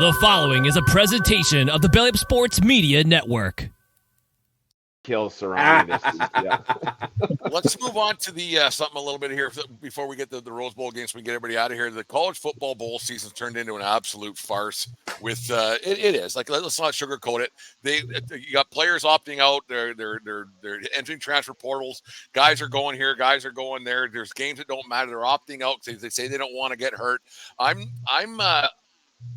The following is a presentation of the Belly Up Sports Media Network. Kill surrounding this week, yeah. Let's move on to the something a little bit here before we get to the Rose Bowl games. So we can get everybody out of here. The college football bowl season's turned into an absolute farce. With it is like, let's not sugarcoat it. You got players opting out. They're entering transfer portals. Guys are going here. Guys are going there. There's games that don't matter. They're opting out because they say they don't want to get hurt.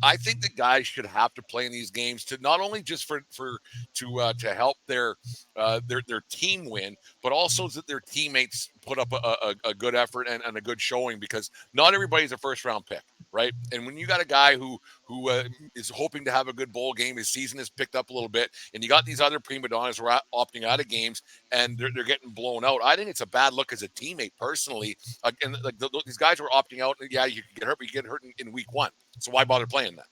I think the guys should have to play in these games to not only just to help their team win, but also that their teammates put up a good effort and a good showing, because not everybody's a first round pick, right? And when you got a guy who is hoping to have a good bowl game, his season has picked up a little bit, and you got these other prima donnas who are opting out of games and they're getting blown out. I think it's a bad look as a teammate personally. And like these guys who are opting out, yeah, you can get hurt, but you get hurt in week one. So why bother playing that?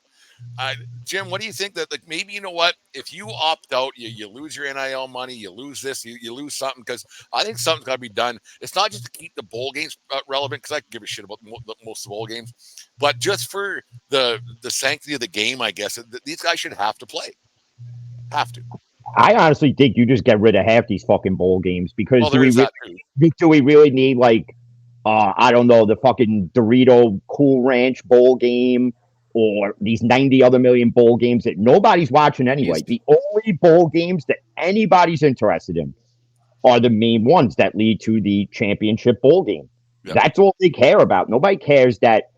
Jim, what do you think that, like, maybe, you know what, if you opt out, you lose your NIL money, you lose this, you lose something, because I think something's got to be done. It's not just to keep the bowl games relevant, because I can give a shit about most of the bowl games, but just for the sanctity of the game, I guess, these guys should have to play. Have to. I honestly think you just get rid of half these fucking bowl games, because do we really need, like, I don't know, the fucking Dorito Cool Ranch bowl game, or these 90 other million bowl games that nobody's watching anyway? The only bowl games that anybody's interested in are the main ones that lead to the championship bowl game. Yep. That's all they care about. Nobody cares that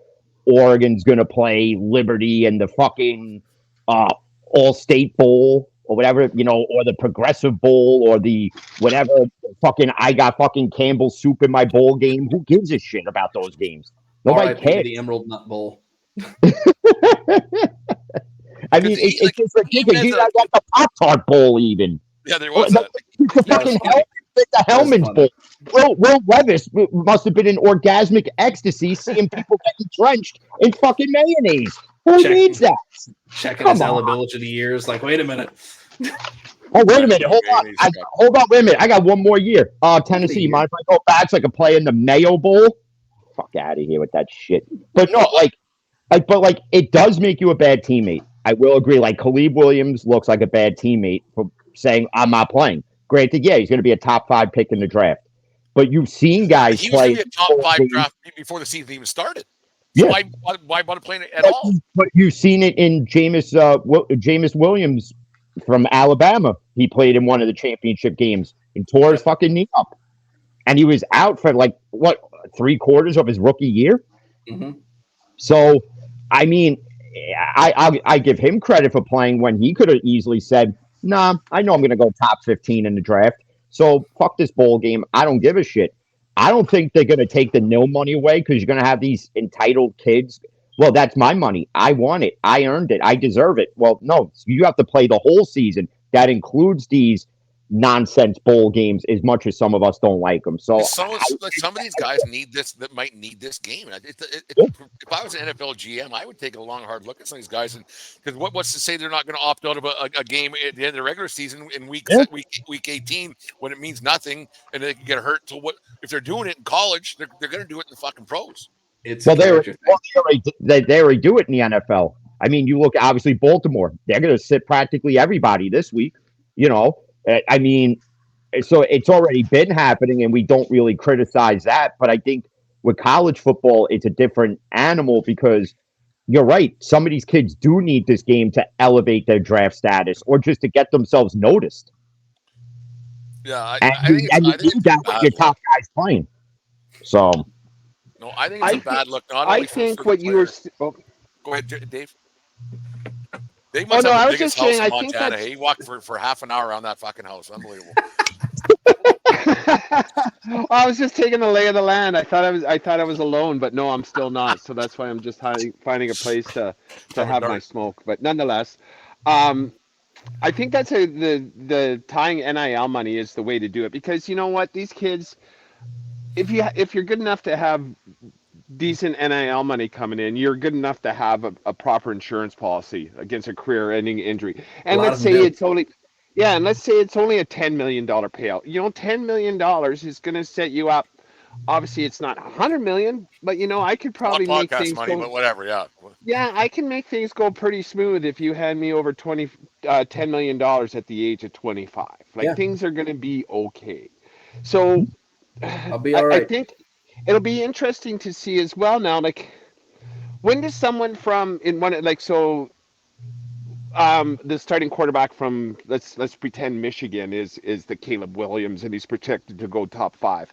Oregon's going to play Liberty and the fucking All-State Bowl or whatever, you know, or the Progressive Bowl or the whatever fucking I got fucking Campbell's soup in my bowl game. Who gives a shit about those games? Nobody cares. The Emerald Nut Bowl. I mean, it's just ridiculous. You got the Pop-Tart Bowl even. Yeah, there was that. The Hellman's Bowl. Will Levis must have been in orgasmic ecstasy seeing people getting drenched in fucking mayonnaise. Who needs that? Checking his eligibility years. Like, wait a minute. Oh, wait a minute. Hold on. Wait a minute. I got one more year. Tennessee, you mind if I go back so I can play in the Mayo Bowl? Fuck out of here with that shit. But no, but it does make you a bad teammate. I will agree. Like, Caleb Williams looks like a bad teammate for saying, I'm not playing. Granted, yeah, he's going to be a top 5 pick in the draft. But you've seen guys play. He was going to be a top 5 draft before the season even started. So yeah. Why bother playing it at all? But you've seen it in Jameis Williams from Alabama. He played in one of the championship games and tore his fucking knee up. And he was out for, 3/4 of his rookie year? Mm-hmm. So, I mean, I give him credit for playing when he could have easily said, nah, I know I'm going to go top 15 in the draft, so fuck this bowl game. I don't give a shit. I don't think they're going to take the nil money away because you're going to have these entitled kids. Well, that's my money. I want it. I earned it. I deserve it. Well, no, you have to play the whole season. That includes these nonsense bowl games, as much as some of us don't like them. So some of these guys might need this game. If I was an NFL GM, I would take a long, hard look at some of these guys, and because what's to say they're not going to opt out of a game at the end of the regular season in week 18 when it means nothing and they can get hurt. So what if they're doing it in college? They're going to do it in the fucking pros. They already do it in the NFL. I mean, you look, obviously Baltimore, they're going to sit practically everybody this week. You know. I mean, so it's already been happening, and we don't really criticize that. But I think with college football, it's a different animal because you're right. Some of these kids do need this game to elevate their draft status or just to get themselves noticed. Yeah, I think that with your top guys playing. So, no, I think it's a bad look. I think what you were. Go ahead, Dave. They must have the biggest house in Montana. He walked for half an hour around that fucking house. Unbelievable. I was just taking the lay of the land. I thought I was alone, but no, I'm still not. So that's why I'm just finding a place to have my smoke. But nonetheless, I think that's the tying NIL money is the way to do it, because you know what, these kids, if you're good enough to have decent NIL money coming in, you're good enough to have a proper insurance policy against a career-ending injury. And let's say it's only a $10 million payout. You know, $10 million is going to set you up Obviously, it's not 100 million, but I could Not probably make podcast things money, go. but whatever. Yeah. Yeah, I can make things go pretty smooth if you hand me over $10 million at the age of 25. Like Yeah. things are going to be okay. So I'll be I, all I right. think it'll be interesting to see as well now. Like, when does someone from in one like so the starting quarterback from let's pretend Michigan is the Caleb Williams, and he's projected to go top 5,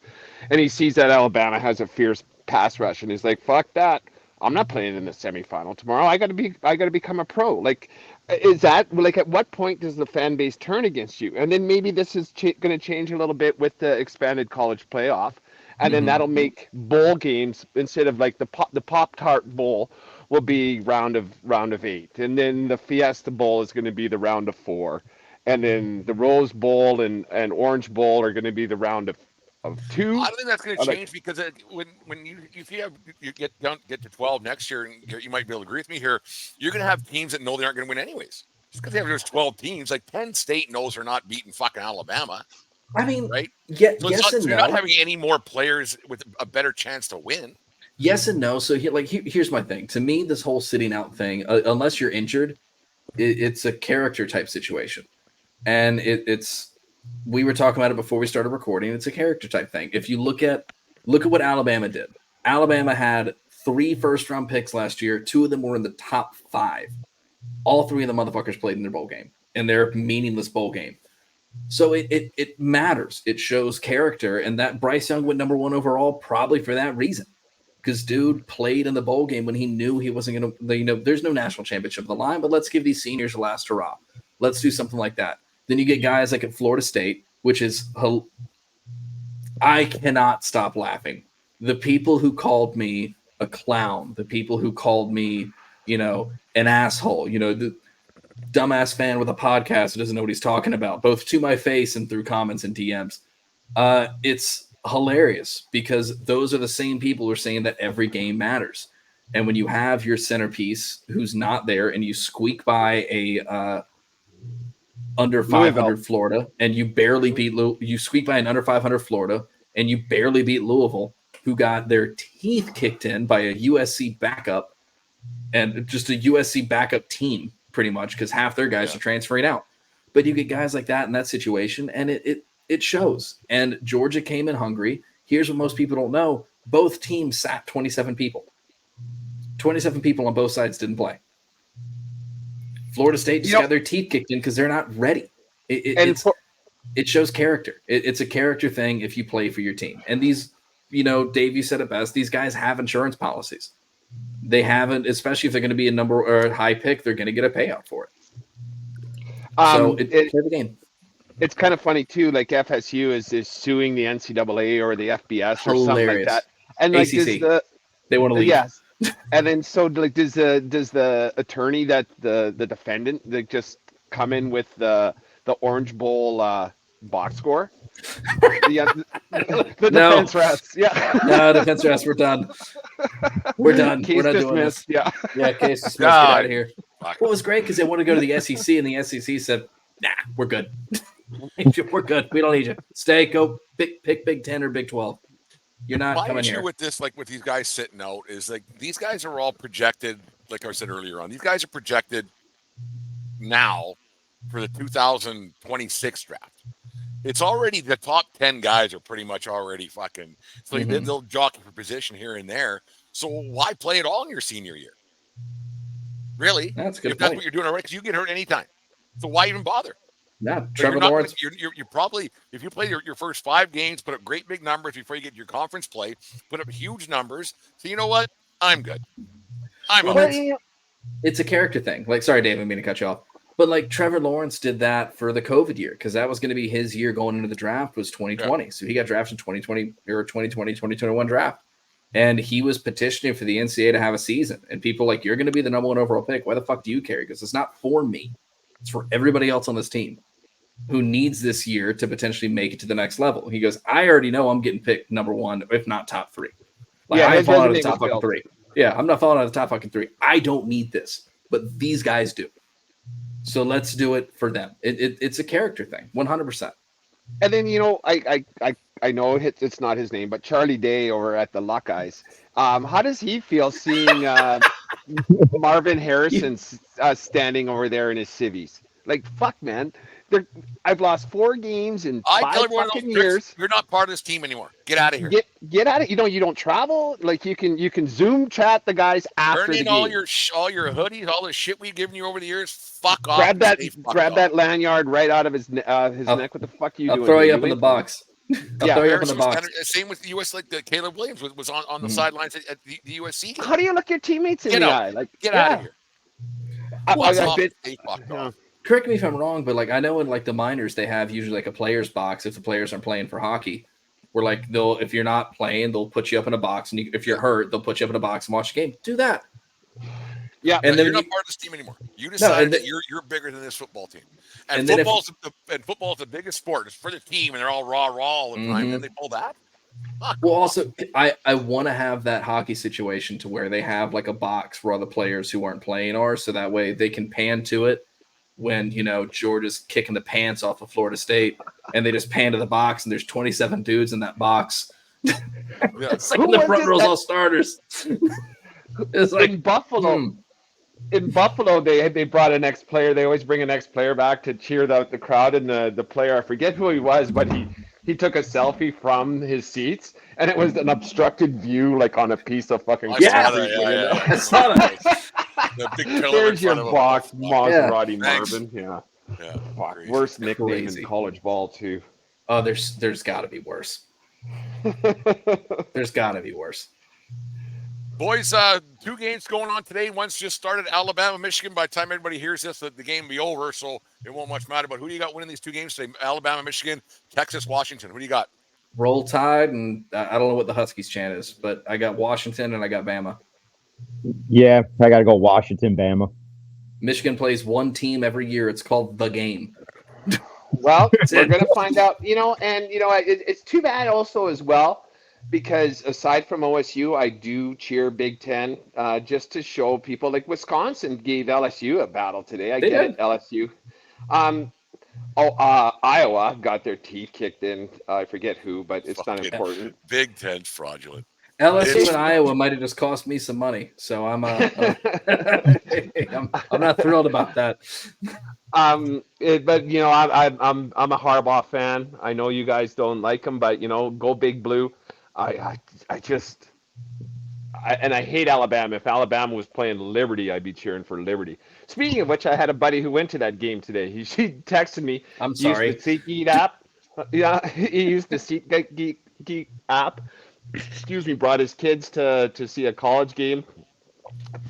and he sees that Alabama has a fierce pass rush, and he's like, "Fuck that! I'm not playing in the semifinal tomorrow. I got to become a pro." Like, is that like at what point does the fan base turn against you? And then maybe this is going to change a little bit with the expanded college playoff, and then Mhm. that'll make bowl games instead of like the Pop Tart Bowl will be round of 8, and then the Fiesta Bowl is going to be the round of 4, and then the Rose Bowl and Orange Bowl are going to be the round of I 2. don't think that's going to Like, change because when you if you have you get to 12 next year, and you might be able to agree with me here, you're going to have teams that know they aren't going to win anyways. Just because they have those 12 teams, like Penn State knows they're not beating fucking Alabama, I mean, right? yes So and you're not no. having any more players with a better chance to win. Yes and no. So here's my thing. To me, this whole sitting out thing, unless you're injured, it's a character type situation, and it's we were talking about it before we started recording. It's a character type thing. If you look at what Alabama did. Alabama had 3 first-round picks last year. 2 of them were in the top 5. All 3 of the motherfuckers played in their bowl game, in their meaningless bowl game. So it matters. It shows character, and that Bryce Young went number 1 overall probably for that reason. Because dude played in the bowl game when he knew he wasn't going to, there's no national championship on the line, but let's give these seniors a last hurrah. Let's do something like that. Then you get guys like at Florida State, which is, I cannot stop laughing. The people who called me a clown, the people who called me, an asshole, the dumbass fan with a podcast who doesn't know what he's talking about, both to my face and through comments and DMs. It's hilarious because those are the same people who are saying that every game matters. And when you have your centerpiece who's not there and you squeak by a under 500 Louisville. Florida and you barely beat you squeak by an under 500 Florida and you barely beat Louisville, who got their teeth kicked in by a USC backup and just a USC backup team pretty much because half their guys are transferring out. But you get guys like that in that situation and it shows. And Georgia came in hungry. Here's what most people don't know. Both teams sat 27 people. 27 people on both sides didn't play. Florida State just got their teeth kicked in because they're not ready. It shows character. It's a character thing if you play for your team. And these, Dave, you said it best. These guys have insurance policies. They haven't, especially if they're going to be a number or a high pick, they're going to get a payout for it. So it's the game. It's kind of funny too. Like FSU is suing the NCAA or the FBS or something like that, and like ACC. They want to leave. Yes, and then so like does the attorney that the defendant that just come in with the Orange Bowl box score? The defense refs. Yeah. No, defense refs. We're done. We're done. Case we're not dismissed. doing this. Yeah. Yeah. Case dismissed. Get out of here. Well, it was great because they want to go to the SEC, and the SEC said, "Nah, we're good. We're good. We don't need you. Stay. Go pick Big 10 or Big 12. You're not My coming issue here." with this, like with these guys sitting out, is like these guys are all projected. Like I said earlier on, these guys are projected now for the 2026 draft. It's already the top 10 guys are pretty much already fucking. So they'll jockey for position here and there. So why play it all in your senior year? Really? That's a good if that's point. what you're doing already, because you get hurt anytime. So why even bother? Yeah, But Trevor Lawrence. You're probably, if you play your first 5 games, put up great big numbers before you get your conference play, put up huge numbers. So you know what? I'm good. It's a character thing. Like, sorry, Dave, I mean to cut you off. But like Trevor Lawrence did that for the COVID year because that was going to be his year going into the draft was 2020. Yeah. So he got drafted in 2020 or 2020, 2021 draft. And he was petitioning for the NCAA to have a season. And people like, you're going to be the number 1 overall pick. Why the fuck do you care? Because it's not for me. It's for everybody else on this team who needs this year to potentially make it to the next level. He goes, I already know I'm getting picked number 1, if not top 3. Like, I'm falling out of the top fucking 3. Yeah, I'm not falling out of the top fucking 3. I don't need this, but these guys do. So let's do it for them. It's a character thing, 100%. And then I know it's not his name, but Charlie Day over at the Luckeyes. How does he feel seeing Marvin Harrison standing over there in his civvies? Like, fuck, man. I've lost 4 games in I 5 tell everyone else, fucking Chris, years. you're not part of this team anymore. Get out of here. Get out of you don't travel. Like you can Zoom chat the guys after Turn the in game. all your hoodies, all the shit we've given you over the years. Fuck off. Grab that and stay fucked grab off. that lanyard right out of his neck. What the fuck are you I'll doing? throw you here? up in the ain't- box. I'll Yeah, throw you up in the Harrison was box. kinda- same with the U.S. Like Caleb Williams was on the sidelines at the USC game. How do you look your teammates in Get the out. eye? Like, Get yeah. out of here. I Fuck off bet- and stay fucked yeah. off. Correct me if I'm wrong, but like I know in like the minors they have usually like a player's box if the players aren't playing for hockey. Where like if you're not playing, they'll put you up in a box, and if you're hurt, they'll put you up in a box and watch the game. Do that. Yeah, And And then you're not you- part of this team anymore. You decided then- that you're bigger than this football team. And, And then if- football's the biggest sport. It's for the team, and they're all raw all the time. Mhm. And they pull that. Fuck Well, off. also, I want to have that hockey situation to where they have like a box where all the players who aren't playing are, so that way they can pan to it when George is kicking the pants off of Florida State, and they just pan to the box, and there's 27 dudes in that box. Yeah. It's like Who in the was front it rows that- all starters. It's like in Buffalo. hmm. In Buffalo, they brought an ex-player. They always bring an ex-player back to cheer the crowd, and the player, I forget who he was, but he took a selfie from his seats, and it was an obstructed view, like on a piece of fucking. I Yeah. saw that, yeah. I saw that. The big pillar in There's your front of him. box, Maserati Thanks. Marvin. Yeah, Yeah. fuck. Crazy. Worst nickname Crazy. in college ball too. Oh, there's got to be worse. There's got to be worse. Boys, 2 games going on today. One's just started, Alabama, Michigan. By the time everybody hears this, the game will be over, so it won't much matter. But who do you got winning these 2 games today? Alabama, Michigan, Texas, Washington. Who do you got? Roll Tide, and I don't know what the Huskies chant is, but I got Washington and I got Bama. Yeah, I got to go Washington, Bama. Michigan plays one team every year. It's called The Game. Well, That's we're it. going to find out, it's too bad also as well, because aside from OSU, I do cheer Big Ten just to show people, like Wisconsin gave LSU a battle today. I They get did. it, LSU. Iowa got their teeth kicked in. I forget who, but it's not Fucking important. Big Ten's fraudulent. LSU and Iowa might have just cost me some money, so I'm I'm not thrilled about that. But I'm a Harbaugh fan. I know you guys don't like him, but go Big Blue. I hate Alabama. If Alabama was playing Liberty, I'd be cheering for Liberty. Speaking of which, I had a buddy who went to that game today. He texted me. I'm He sorry. used the SeatGeek app. Yeah, he used the SeatGeek app. Excuse me. Brought his kids to see a college game.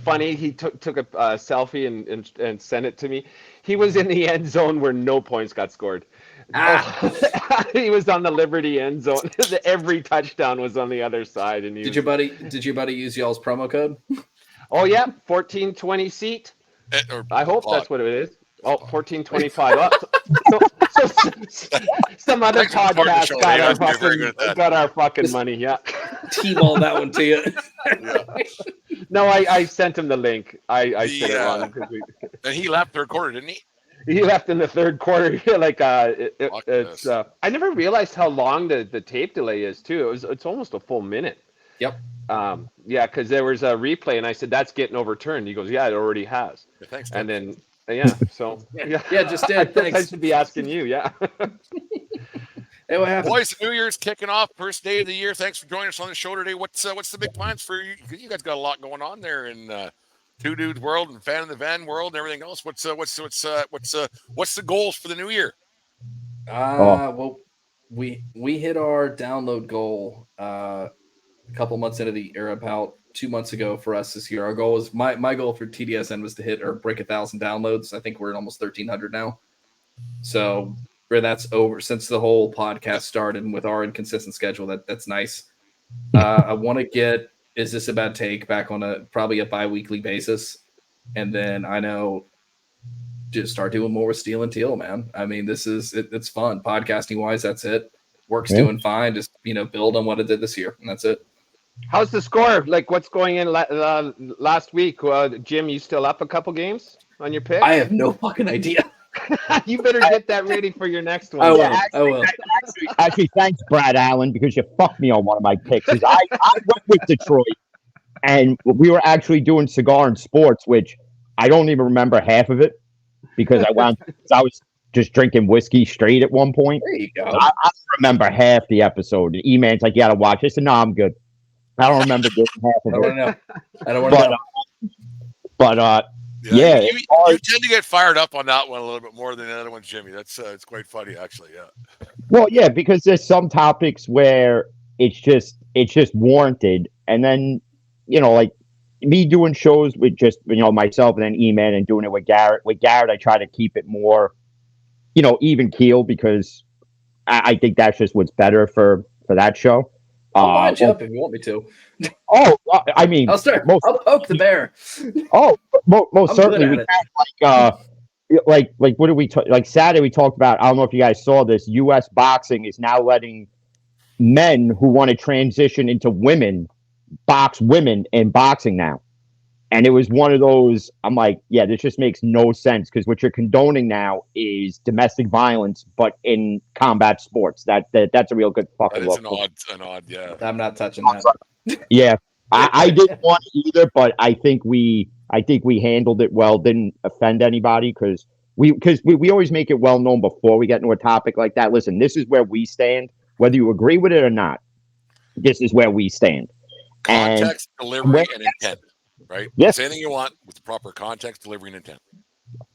Funny, he took a selfie and sent it to me. He was in the end zone where no points got scored. He was on the Liberty end zone. Every touchdown was on the other side. And Did your buddy use y'all's promo code? Oh yeah, 1420 seat. I hope that's what it is. Oh, 1425. Some other Thanks for supporting the podcast show, Dave. You're very good at that. got our fucking money. Yeah. T-ball that one to you. No, I sent him the link. I said it Yeah. wrong because And he left third quarter, didn't he? he left in the third quarter. Like Fuck it's. this. I never realized how long the tape delay is too. It's almost a full minute. Yep. Yeah, because there was a replay, and I said that's getting overturned. He goes, yeah, it already has. Yeah, thanks. And Dave. then yeah, so yeah, Yeah, just did. I Thanks. should be asking you. Yeah. Hey, what happened? Boys, the New Year's kicking off, first day of the year. Thanks for joining us on the show today. What's the big plans for you? You guys got a lot going on there in Two Dudes World and Fan of the Van World and everything else. What's the goals for the new year? Well, we hit our download goal a couple months into the year, about 2 months ago for us this year. Our goal was my goal for TDSN was to hit or break 1,000 downloads. I think we're at almost 1,300 now. So where that's over since the whole podcast started, and with our inconsistent schedule, that's nice. I want to get Is This a Bad Take back on probably a bi-weekly basis, and then I know just start doing more with Steel and Teal, man. I mean, it's fun podcasting wise. That's it. Work's doing fine. Just build on what it did this year, and that's it. How's the score? Like, what's going in last week? Jim, you still up a couple games on your pick? I have no fucking idea. You better get that ready for your next one. I will. Yeah, I will. actually, thanks, Brad Allen, because you fucked me on one of my picks. 'Cause I went with Detroit, and we were actually doing Cigar and Sports, which I don't even remember half of it because I was just drinking whiskey straight at one point. There you go. I don't remember half the episode. The E-Man's like, you gotta watch. I said, no, I'm good. I don't remember half of I it. don't know. I don't want to know. But yeah, you tend to get fired up on that one a little bit more than the other ones, Jimmy. That's it's quite funny, actually. Yeah. well, yeah, because there's some topics where it's just warranted, and then like me doing shows with just myself and then E-Man and doing it with Garrett. With Garrett, I try to keep it more even keel because I think that's just what's better for that show. I'll wind you up if you want me to. Oh, I mean, I'll poke the bear. Oh, most certainly. We had like what did we like Saturday? We talked about. I don't know if you guys saw this. U.S. boxing is now letting men who want to transition into women box women in boxing now. And it was one of those, I'm like, yeah, this just makes no sense because what you're condoning now is domestic violence, but in combat sports. That's a real good fucking That is look. an odd, yeah. I'm not touching that. Yeah, I didn't want it either, but I think we handled it well. Didn't offend anybody because we always make it well known before we get into a topic like that. Listen, this is where we stand, whether you agree with it or not. This is where we stand. Context, delivery, and intent. Right? Yes. Say anything you want with the proper context, delivery, and intent.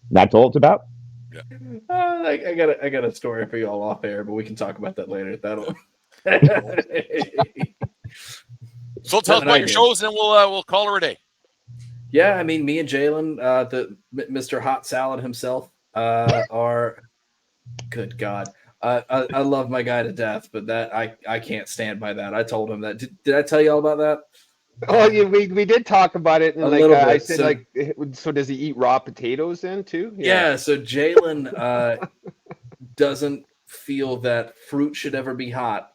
That's all it's about. Yeah. I got a story for you all off air, but we can talk about that later. That'll. So tell us about your shows, and we'll call her a day. Yeah, I mean, me and Jalen, the Mr. Hot Salad himself, are. Good God, I love my guy to death, but that I can't stand by that. I told him that. Did I tell you all about that? Oh, yeah, we did talk about it, and A little bit. I said, so does he eat raw potatoes then too? Yeah. So Jalen doesn't feel that fruit should ever be hot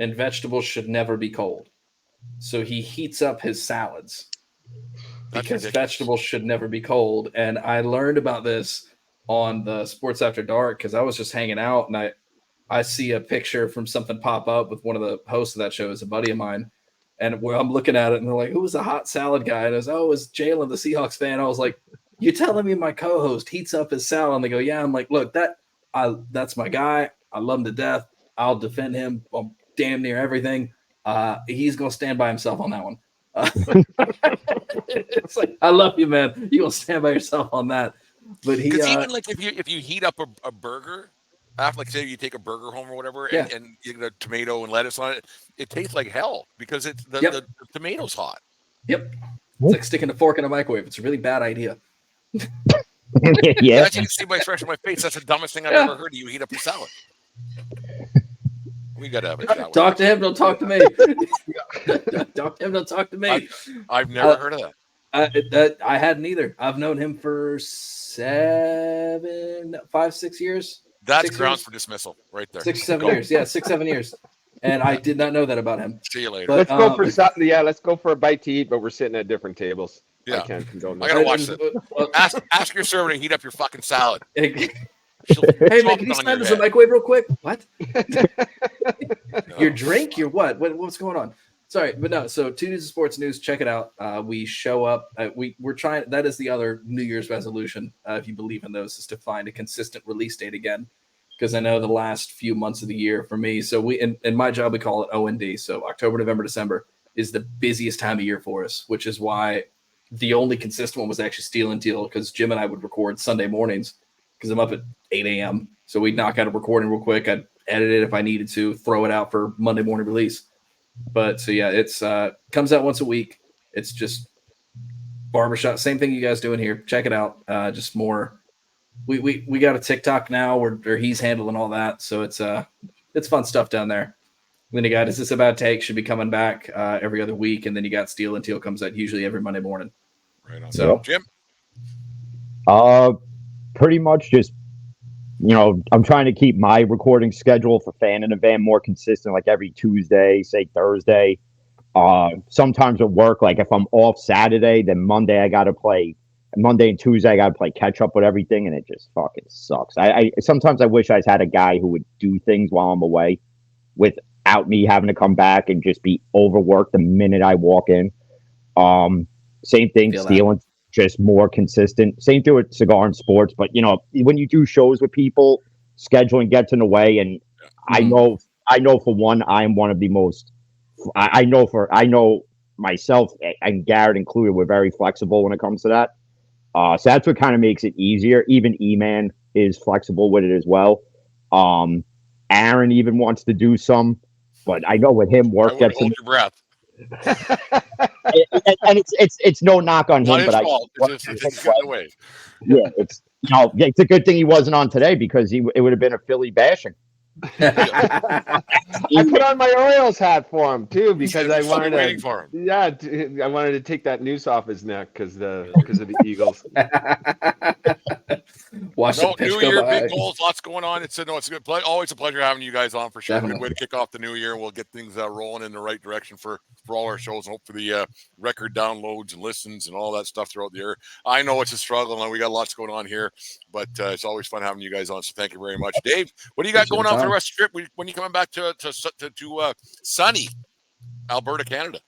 and vegetables should never be cold. So he heats up his salads because vegetables should never be cold. And I learned about this on the Sports After Dark because I was just hanging out and I see a picture from something pop up with one of the hosts of that show, is a buddy of mine. And where I'm looking at it, and they're like, "Who was the hot salad guy?" And I was, "Oh, it was Jalen, the Seahawks fan." I was like, "You're telling me my co-host heats up his salad?" And they go, "Yeah." I'm like, "Look, that's my guy. I love him to death. I'll defend him on damn near everything. He's gonna stand by himself on that one." It's like, I love you, man. You gonna stand by yourself on that? But he, even like if you heat up a burger. After, like, say you take a burger home or whatever, and you get a tomato and lettuce on it, it tastes like hell because it's the tomato's hot. Yep. It's like sticking a fork in a microwave. It's a really bad idea. Yeah. As you can see my expression on my face, that's the dumbest thing I've ever heard. You heat up your salad. We got to have it. Talk to him. Don't talk to me. Talk to him. Don't talk to me. I've never heard of that. I hadn't either. I've known him for 6 years. That's grounds for dismissal right there. 7 years. Yeah, 6, 7 years. And I did not know that about him. See you later. But, let's go for something. Yeah, let's go for a bite to eat, but we're sitting at different tables. Yeah. I can't condone I that. gotta watch this. Ask your server to heat up your fucking salad. Hey, man, can you slide this in the microwave real quick? What? Your drink? Your what? What's going on? Sorry, but no. So, 2 News Sports News. Check it out. We show up. We're trying. That is the other New Year's resolution, if you believe in those, is to find a consistent release date again. Because I know the last few months of the year for me. So we in my job we call it O&D. So October, November, December is the busiest time of year for us, which is why the only consistent one was actually Steel and Teal. Because Jim and I would record Sunday mornings because I'm up at 8 a.m. So we'd knock out a recording real quick. I'd edit it if I needed to, throw it out for Monday morning release. But so yeah, it's comes out once a week. It's just barbershop, same thing you guys doing here. Check it out. Just more. We got a TikTok now where he's handling all that, so it's fun stuff down there. Then you got Is This a Bad Take should be coming back every other week, and then you got Steel and Teal comes out usually every Monday morning. Right on. So Jim, pretty much just I'm trying to keep my recording schedule for Fan in a Van more consistent, like every Tuesday, say Thursday. Sometimes at work, like if I'm off Saturday, then Monday I got to play Monday and Tuesday, I got to play catch up with everything, and it just fucking sucks. I sometimes I wish I had a guy who would do things while I'm away, without me having to come back and just be overworked the minute I walk in. Same thing, stealing, just more consistent. Same thing with Cigar and Sports, but when you do shows with people, scheduling gets in the way, and I know for one, I'm one of the most. I know myself and Garrett included, we're very flexible when it comes to that. So that's what kind of makes it easier. Even E-Man is flexible with it as well. Aaron even wants to do some, but I know with him, work gets hold your breath. and it's no knock on Not him, his but fault. It's getting away. Yeah, it's a good thing he wasn't on today, because it would have been a Philly bashing. I put on my Orioles hat for him too, because I wanted waiting for him. Yeah, I wanted to take that noose off his neck because of the Eagles. Watch the pitch New go Year, by. big goals, lots going on. It's a good always a pleasure having you guys on for sure. Definitely. Good way to kick off the new year. We'll get things rolling in the right direction for all our shows, and hope for the record downloads and listens and all that stuff throughout the year. I know it's a struggle, and we got lots going on here, but it's always fun having you guys on. So thank you very much, Dave. What do you got going on for the rest of the trip? When you coming back to sunny Alberta, Canada?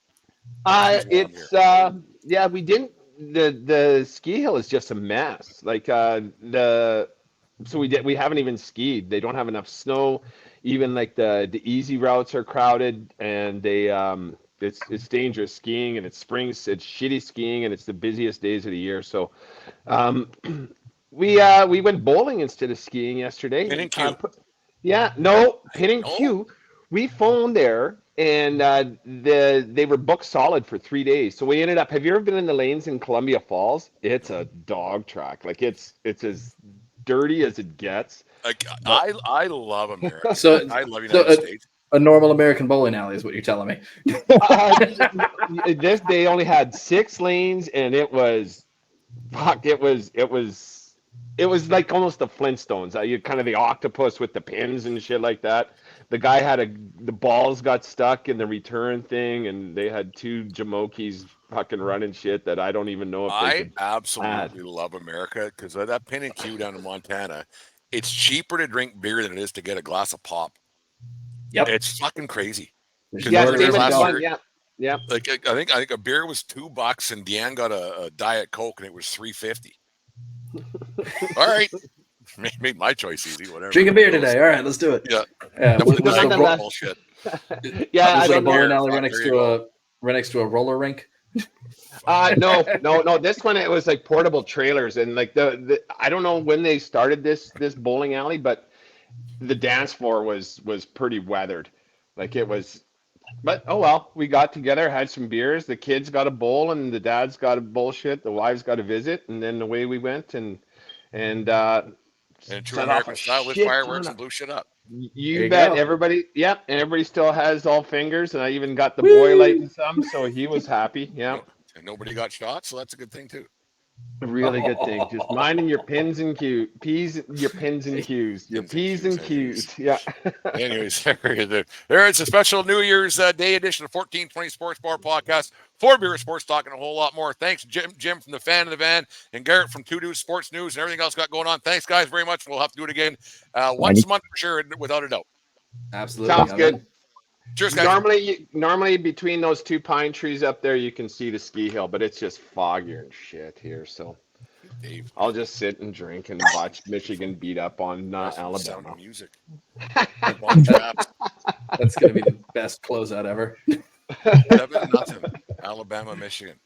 We didn't. The ski hill is just a mess. Like we haven't even skied. They don't have enough snow. Even like the easy routes are crowded, and it's dangerous skiing, and it's spring. It's shitty skiing, and it's the busiest days of the year. So we went bowling instead of skiing yesterday. Pin and Q. Pin and Q. We phoned there, and they were booked solid for 3 days. So we ended up. Have you ever been in the lanes in Columbia Falls? It's a dog track. Like it's as dirty as it gets. Like I love America. So I love United States. A normal American bowling alley is what you're telling me. They only had 6 lanes, and it was like almost the Flintstones. You kind of the octopus with the pins and shit like that. The guy the balls got stuck in the return thing, and they had 2 Jamokis fucking running shit that I don't even know if they could absolutely love America, because of that Pin and Q down in Montana. It's cheaper to drink beer than it is to get a glass of pop. Yep, it's fucking crazy. Yeah. Like I think a beer was $2, and Deanne got a Diet Coke, and it was $3.50. All right. Made my choice easy. Whatever. Drink a beer today. All right, let's do it. Yeah. Bullshit. Yeah, I don't bowling alley right next to a roller rink. No. This one, it was like portable trailers, and like I don't know when they started this bowling alley, but the dance floor was pretty weathered. Like it was. But oh well, we got together, had some beers. The kids got a bowl, and the dads got a bullshit. The wives got a visit, and then away we went, and true American style with fireworks and blew shit up. You bet. Go. Everybody, and everybody still has all fingers, and I even got the boy lighting some, so he was happy. Yeah. And nobody got shot, so that's a good thing too. A really good thing. Just minding your pins and Q's. Your P's and Q's. Yeah. Anyways, there is a special New Year's Day edition of 1420 Sports Bar Podcast. 4 Beer Sports, talking a whole lot more. Thanks, Jim from the Fan of the Van, and Garrett from 2 News Sports News, and everything else got going on. Thanks, guys, very much. We'll have to do it again once a month for sure, without a doubt. Absolutely. Sounds good. Cheers, guys. Normally between those 2 pine trees up there, you can see the ski hill, but it's just foggy and shit here. So Dave, I'll just sit and drink and watch Michigan beat up on Alabama. Music. That's gonna be the best closeout ever. 7-0, Alabama, Michigan.